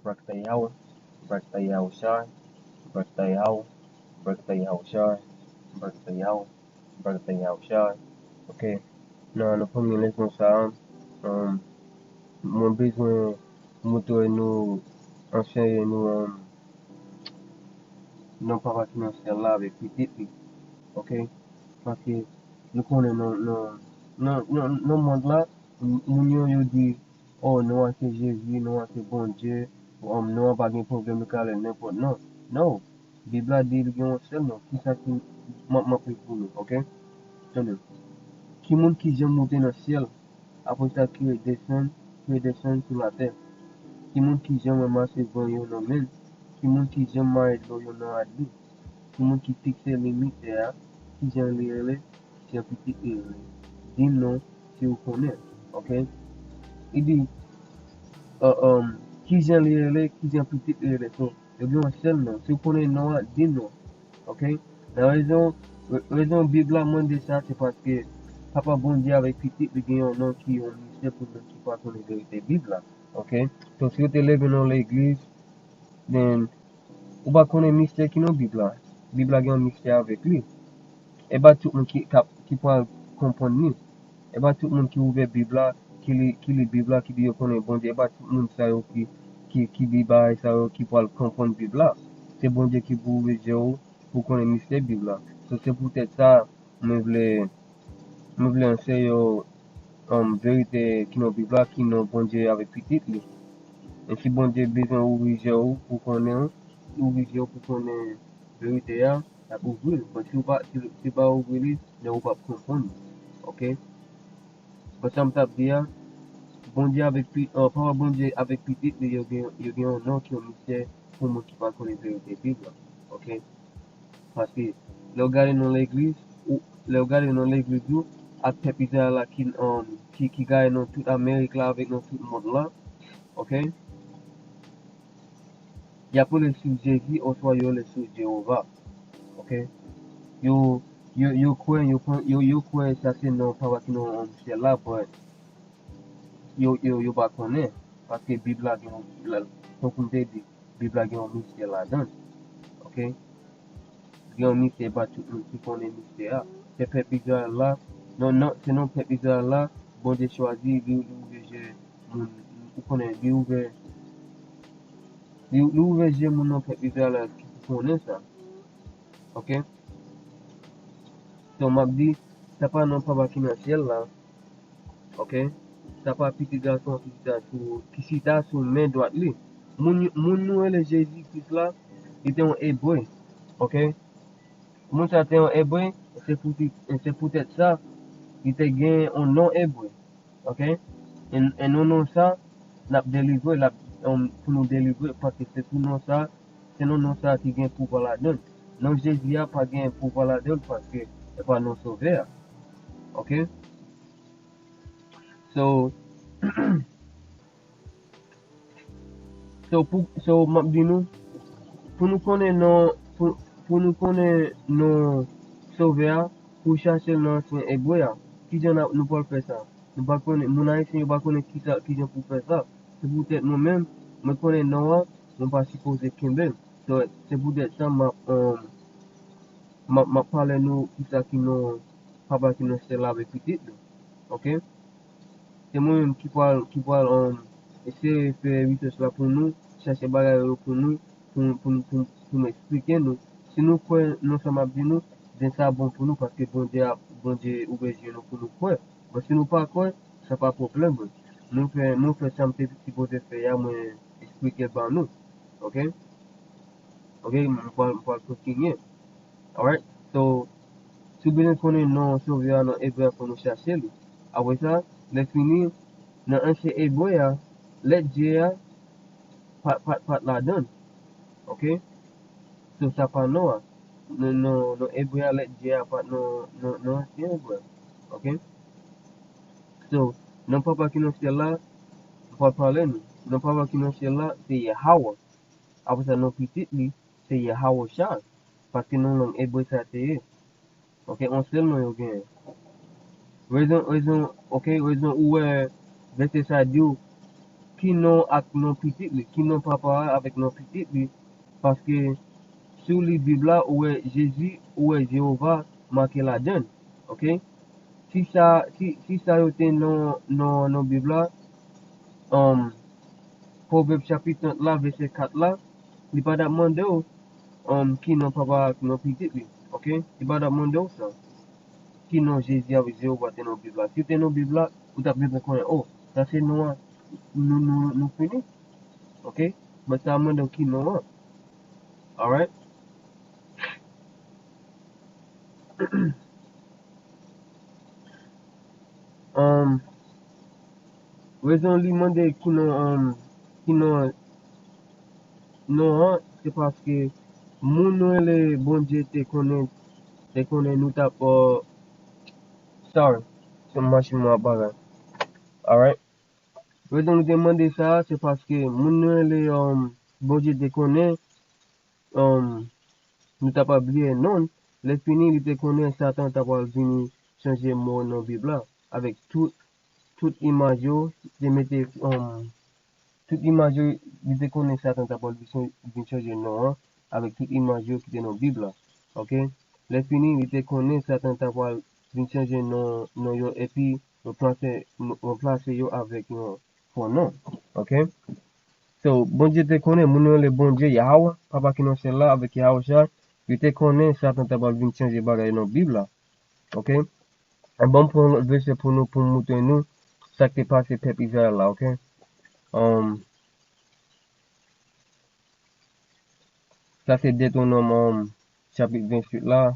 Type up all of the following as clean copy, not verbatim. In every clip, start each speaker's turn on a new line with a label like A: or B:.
A: Berktayahu, Berktayahu Shah, Berktayahu, Berktayahu Shah, Berktayahu, Berktayahu Shah. Ok, nan premier leçon ça, mwen bezwen montrer nou enseye nou nan para financier la avec petit li, ok? Parce que nou konen nan monde la, moun yo di, oh nou an se Jésus, nou an se bon Dieu, nou an pa gen problem nou kale n'importe, non, non. Bibla di li gen yon sel non, ki sa ki mapre pou nou, ok? Tande, ki moun ki jem monte nan ciel, apre sa ki descend sur la terre. Ki moun ki jem ramase van yon nan men, ki moun ki jem mare do yon nan adli, ki moun ki fikse limite ya, ki jem lirele, ki jem pitik lirele. Din non, si ou konen, ok? I di, ki jem lirele, ki jem pitik lirele. So, yo gen yon sel non, si ou konen nan, din non, ok? La rezon Bibla mwen de sa, se paske Papa bon Dieu avec pitik li gen yon nan ki yon misye pou nou ki pa konen verite Bibla. Ok? So, si yo te leve nan l'Eglise, then, ou ba konen mystère ki nan Bibla. Bibla gen mystère avec li. E ba tout moun ki pa kompon ni. E ba tout moun ki ouve Bibla, ki li Bibla, ki di yo konen bon Dieu. E ba tout moun sa yo ki di ba sa yo ki pa kompon Bibla. Se bon Dieu ki pou ouve yo pou konen mystère Bibla. So, se pou tèt sa, mwen vle anse yo verite ki nan Bibla, ki nan bon Dieu avec pitik li. Et si bon Dieu besoin ouvrir ou pour connaître vérité ya, la ouvrir. Parce que si pas ouvrir, ne ou pas comprendre. Ok? Parce que ça me dit, bon Dieu avec pas bon Dieu avec petit, il y a un nom qui est un mystère pour moi qui pas connaître vérité Bible. Ok? Parce que le regarder dans l'église à peuple là qui gagne dans toute Amérique là avec dans tout le monde là. Ok? Ya pou le sou Jésus, ou soit yo le sou Jéhovah. Ok? Yo kwen sa se nan pa wak nan msye la, but yo ba konen. Paske Bibla gen ton kounte di, Bibla gen yon msye la dan. Ok? Gen yon msye ba tout moun ki konen msye a. Se pep Israel la, se non pep Israel la, bon de chwazi, li konen, li ouve je moun nan pep Israel ki konen sa. Ok? So map di, sa pa nan pa baki nan ciel la. Ok? Sa pa piti gason ki sita sou men doat li. Moun nou e le Jésus Christ la, ite yon Hébreu. Ok? Moun sa te yon Hébreu, se pou tèt sa, ite gen yon non Hébreu. Ok? En non sa, nap delivre, pou nou delivre, parce se pou non sa, se non sa ki gen pou la don. Non Jésus a pa gen pou la don, parce que e pa non sauver. Ok? So, so map di nou, pou nou konen non sauver, pou chache nan sen Hébreu, ki jan nou pa fè sa? Nou pa konen, moun Haïtien yo pa konen ki jan pou fè sa. Se pou tèt nou men, mwen konen nan an, mwen pa suppose kembe. So, se pou tèt sa, map pale nou ki sa ki nou, papa ki nou se la ve pitit. Ok? Se mwen ki pal ese fè research la pou nou, chache bagay yo pou nou, pou m'explike nou. Si nou kwen nou sa map di nou, den sa bon pou nou, paske bon Dieu ouveje nou pou nou kwen. But si nou pa kwen, sa pa problem. Nou fè samte ki bote fè ya, mwen explike ban nou. Ok? Ok, mwen pal kontinye. Alright? So, si benen konen nan sauver nan Hébreu pou nou chache li. Awe sa, le fini, nan anse Hébreu ya, let Dieu ya, pat la don. Ok? So, sa pa nou a. Nan Hébreu ya, let Dieu ya, pat nan anse Hébreu. Ok? So, nan papa ki nan ciel la, pa pale nou. Nan papa ki nan ciel la, se Yahweh. Awe sa nan pitit li, se Yahweh Shah. Paske nan Hébreu sa te ye. Ok, on sel nan yo gen. Rezon ouwe, vese sa diyo, qui non avec non petit, qui non papa avec non petit, parce que sur les Bible là, où est Jésus, où est Jéhovah, marqué la donne. Ok? Si ça était non Bible là, Proverbe chapitre 30 là, verset 4 là, il pas demandé qui non papa avec non petit, ok? Il pas demandé ça. Qui non Jésus avec Jéhovah dans la Bible là. Si tu es dans la Bible là, vous avez besoin de connaître, oh, ça c'est nous fini. Ok? Mais ça demande qui non. Alright? Raison lui demander qui non, c'est parce que mon les bon Dieu te connaît nous t'a pas. Sorry, c'est machine moi bagarre. Alright? Raison lui demander ça, c'est parce que mon les bon Dieu te connaît, nous t'a pas oublié non. Les fini, il te connaît, Satan t'a pas venu changer mon nom Bible là, avec toute image, de mettre toute image, il te connaît Satan t'a pas venu changer nom, avec toute image qui est dans la Bible là. Ok? Les fini, il te connaît Satan t'a pas venu changer nom, yo, et puis remplacer yo avec son nom. Ok? So, bon Dieu te connaît, mon le bon Dieu, Yahweh, papa qui nous c'est là avec Yahweh, il te connaît, Satan t'a pas venu changer bagay dans la Bible là. Ok? Un bon point verset pour nous, montrer nous, ça qui est passé peuple Israël là, ok? Ça c'est Deutéronome chapitre 28 là,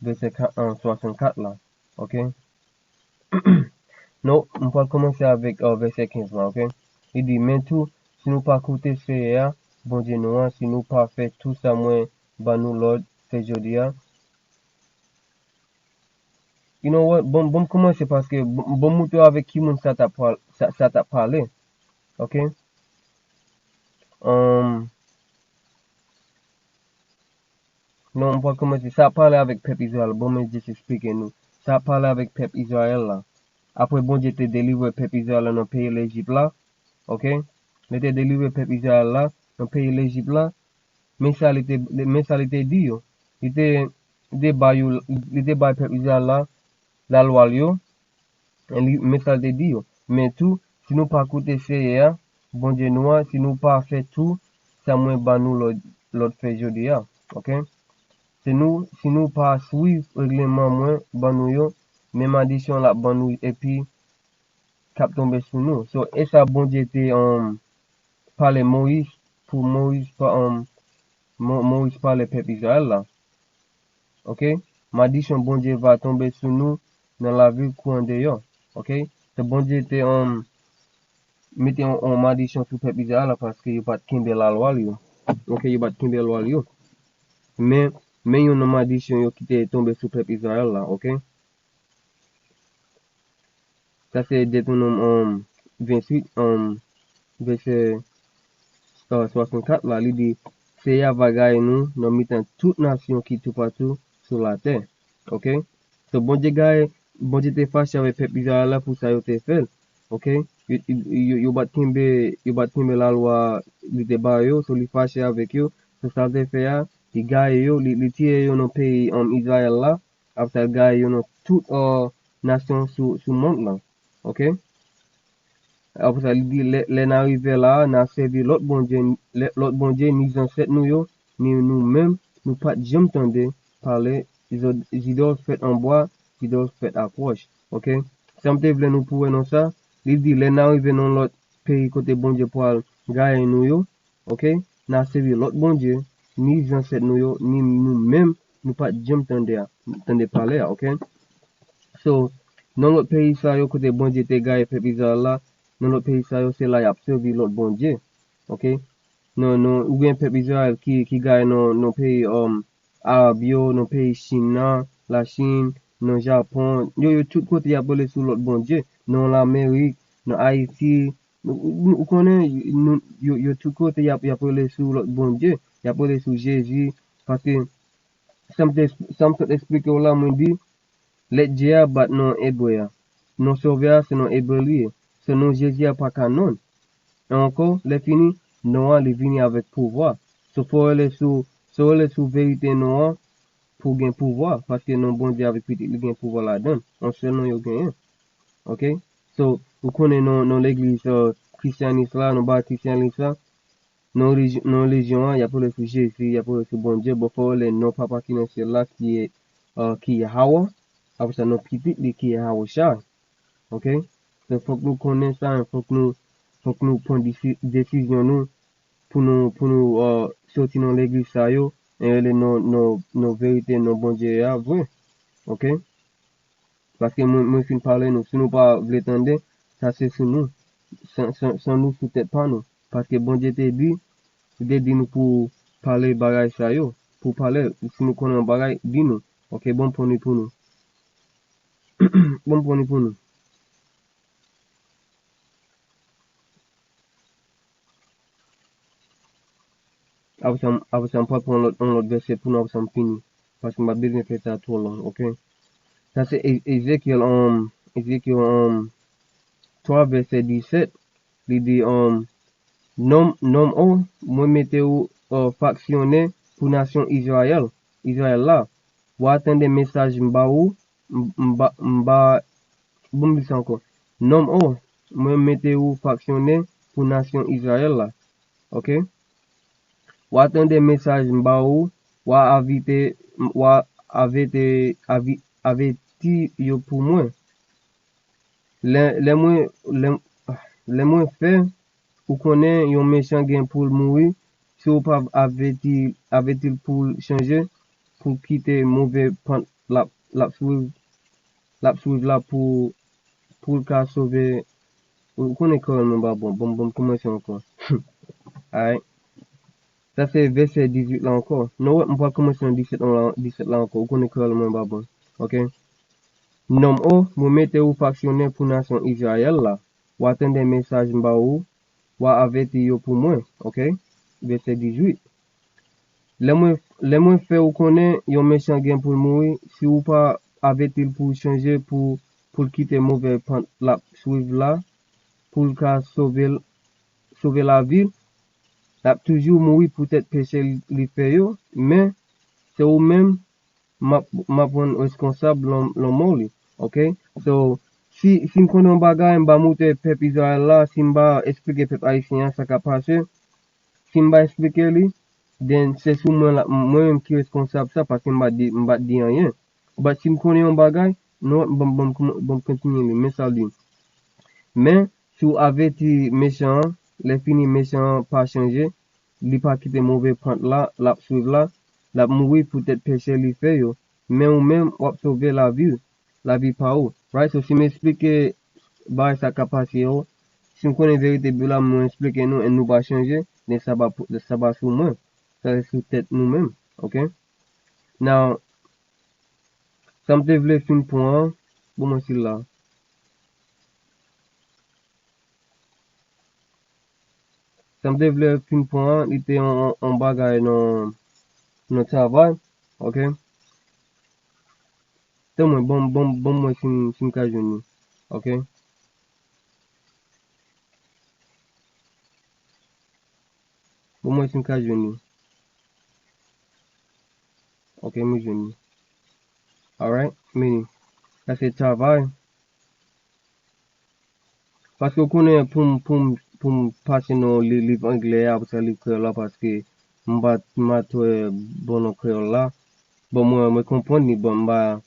A: verset 64 là, ok? Non, on va commencer avec verset 15 là, ok? Il dit, mais tout, si nous pas écouter ce bon Dieu nous, si nous pas fait tout ça, moins, bah nous l'ordre, fait jodi. You know what? Bon commencer parce que bon mouton avec qui moun ça t'a parlé, ok? Non, on va commencer. Ça parle avec peuple Israël. Bon, mais Dieu s'explique nous. Ça parle avec peuple Israël là. Après, bon Dieu te délivre peuple Israël dans le pays de l'Égypte là. Ok? Il te délivre peuple Israël là, dans le pays de l'Égypte là. Mais ça, il te dit, yo. Il te bail peuple Israël là, la loi yo. Mais ça, il te dit, yo. Mais tout, si nous pas écouter ça, bon Dieu nous, si nous pas fait tout, ça moins ba nous l'autre fait jodi ya. Ok? Si nous pas suivre règlement moins ban nous yo, même addition la ban nous et puis cap tomber sur nous. So et ça bon Dieu te parler Moïse pour Moïse Moïse parler peuple Israël là. OK? Malédiction bon Dieu va tomber sur nous dans la vie courant d'ailleurs. OK? So bon Dieu te mettez en malédiction sur peuple Israël là parce que il pas kimber la loi yo. OK, il pas kimber la loi yo. Mais yon nan malédiction yo qui te tombé sur peuple Israël là, OK? Ça c'est Deutéronome 28 verset 64 là, il dit c'est ya va gagne nous dans mitan toute nation qui tout partout sur la terre. OK? So bon Dieu te fâché avec peuple Israël là pour ça yo te fait. OK? Yo bat kimbe la loi li te ba yo, so li fâché avec yo, so ça te fait ya, il gagne yo, li tire yo dans pays Israël là, après gagne yo dans toute nation sous monde là. OK? Après ça, il dit, les n'arriver là, n'a servi l'autre bon Dieu, ni ancêtres nous yo, ni nous-mêmes, nous pas jamais entendu parler, idoles faites en bois, idoles faites à poche. Ok? Ça me voulait nous pour non ça, il dit, les n'arriver dans l'autre pays côté bon Dieu pour gagner nous yo, ok? N'a servi l'autre bon Dieu, ni ancêtres nous yo, ni nous-mêmes, nous pas jamais entendu parler, ok? So, dans l'autre pays ça yo côté bon Dieu te gagné peuple Israël là, dans notre pays ça yo c'est là y a servi l'autre bon Dieu. OK? Non ou bien peuple Israël qui gagne nos pays arabe yo, nos pays Chine, la Chine, non Japon, yo tout côté y a volé sur l'autre bon Dieu, non l'Amérique, non Haïti, nous connaît yo tout côté y a volé sur l'autre bon Dieu, y a volé sur Jésus parce que ça me explique là moi dit let Dieu bat non hébreu. Non sauver c'est non hébreu. C'est non Jésus pas canon. Et encore, les fini, Noah les vini avec pouvoir. So faut aller sous vérité Noah pour gagner pouvoir. Parce que non bon Dieu avec petit, il gagne pouvoir là-dedans. En seul nom, il gagne. Ok? So, vous connaissez non l'église christianiste là, non baptistianiste là, non religion, il y a pour le sous Jésus, il y a pour le sous bon Dieu, bon faut les non papa qui est sur là, qui est Hawa. Après ça, non petit, qui est Hawa Shah. Ok? So, faut que nous connaissions ça, faut que nous prenions décision nous, pour nous sortir dans l'église ça yo, et les nos vérités, nos bon Dieu, ya, vrai. Ok? Parce que moi, si nous parlons, nous, si nous pas voulons entendre, ça c'est sur nous. Sans nous, peut-être pas nous. Parce que bon Dieu t'a dit nous pour parler bagaille ça yo. Pour parler, si nous connaissons bagaille, dis nous. Ok, bon pour nous. Bon pour nous. Après ça, on peut prendre un autre verset pour nous, après ça, on finit. Parce que ma besoin fait ça trop long, ok? Ça c'est Ézéchiel, Ézéchiel 3, verset 17. Il dit, nom moi mettez ou factionné pour nation Israël là ou attendre message m'ba ou m'ba bon dis encore nom moi mettez ou factionné pour nation Israël là, ok, ou attendre message m'ba ou inviter ou averti yo pour moi les moins les moins fait ou connaît yon méchant gen pour mourir, si ou pas avait-il pour changer, pour quitter mauvais pente, la suivre là pour le cas sauver, ou connaît quand même, bon, commencer encore. Alright. Ça c'est verset 18 là encore. Non, on va commencer en 17 là encore, ou connaît quand même, bon. Ok. Nom vous mettez ou factionné pour nation Israël là, ou attendez message mba ou averti yo pour moi, ok? Verset 18. Les moins fait ou connaît yon méchant gen pour mourir, si ou pas avait-il pour changer pour quitter mauvais pente la suivre là, pour le cas sauver la ville, la toujours mourir peut-être péché li fait yo, mais c'est ou même ma prendre responsable l'homme li, ok? So, si m'konne un bagay, m'ba moute peuple Israël là, si m'ba expliquer peuple haïtien ça qu'a passé, si m'ba expliquer li, then c'est sous moi qui responsable ça parce que m'ba di rien. But si m'konne un bagay, non, bon continuer li, mais ça dit. Mais, si vous avez été méchant, les finis méchants pas changer, li pas quitter mauvais pente là, la suivre là, la mourir peut-être péché li fait yo, mais ou même ou sauver la vie pas ou. Right? So si m'explique bah sa capacité yo, si on connaît vérité de là, m'explique nous et nous va changer, mais ça va sur moi. Ça reste sur tête nous-mêmes. Ok? Now, ça me devait fin point, bon moi c'est là. Ça me devait fin point, il était en bagaille dans notre travail. Ok? C'est moi, bon moi si m'ka jouni. Ok? Bon moi si m'ka jouni. Ok, me jouni. Alright? Meni. Ça c'est travail. Parce que connaît pour passer nos livres anglais après ça livre créole là parce que m'a trouvé bon en créole là. Bon moi comprendre ni bon m'a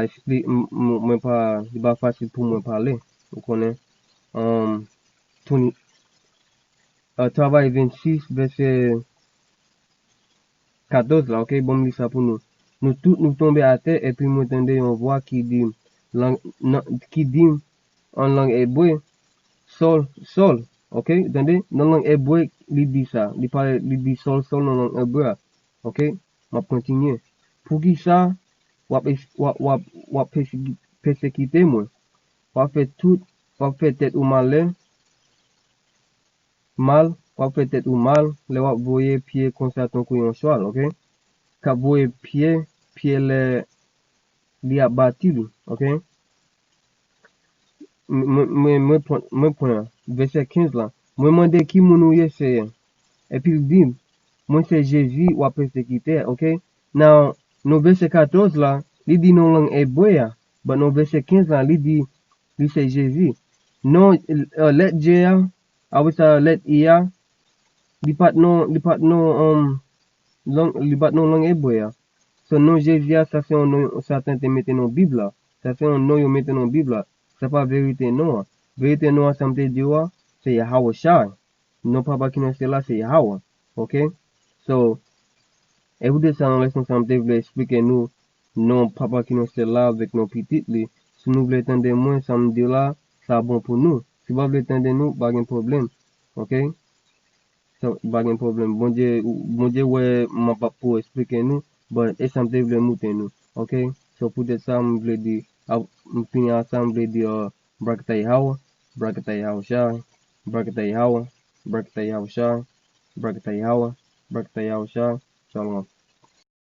A: explique moi pas c'est pas facile pour moi parler. Vous connaissez um 20 travail 26 verset 14 là, ok, bon lis ça pour nous. Nous tous nous tomber à terre et puis nous entendons une voix qui dit en langue hébreu Sol, ok? Entendez? Dans la langue hébreu, il dit ça. Il dit sol dans la langue hébreu. Ok? On continue. Pour qui ça, on persécuter moi. On fait tout, on fait tête ou mal, on fait tête ou mal, le on voyer pied comme ça ton couillon cheval, ok? Quand voyer pied li abattu, ok? Me point, verset 15 là. Moi demandé qui moun ou ye c'est. Et puis il dit, moi c'est Jésus ou a persécuté, ok? Now, no verset 14 là, il dit non langue hébreu, but no verset 15 là, il dit, lui c'est Jésus. Non, let J, I sa let IA, li pat non, langue hébreu. So non Jésus, ça c'est un nom, certains te mette dans Bible là. Ça c'est un nom yo mette dans Bible là. C'est pas vérité non. Vérité non, ça me te dit, c'est Yahweh Shai. Non papa qui nous c'est là, c'est Yahweh. Ok? So, et vous de ça dans leçon, ça me voulait expliquer nous, non papa qui nous c'est là avec nos petites li. Si nous voulons entendre moins, ça me dit là, ça bon pour nous. Si vous voulez entendre nous, pas de problème. Ok? So, pas de problème. Bon Dieu, ouais, m'a pas pour expliquer nous, but et ça me voulait monter nous. Ok? So, pour de ça, me voulais dire, finir ensemble, me voulais dire, Brakata Yahweh, Brakata Yahweh Shai, Brakata Yahweh, Brakata Yahweh Shai, Brakata Yahweh, Brakata Yahweh Shai, Shalom.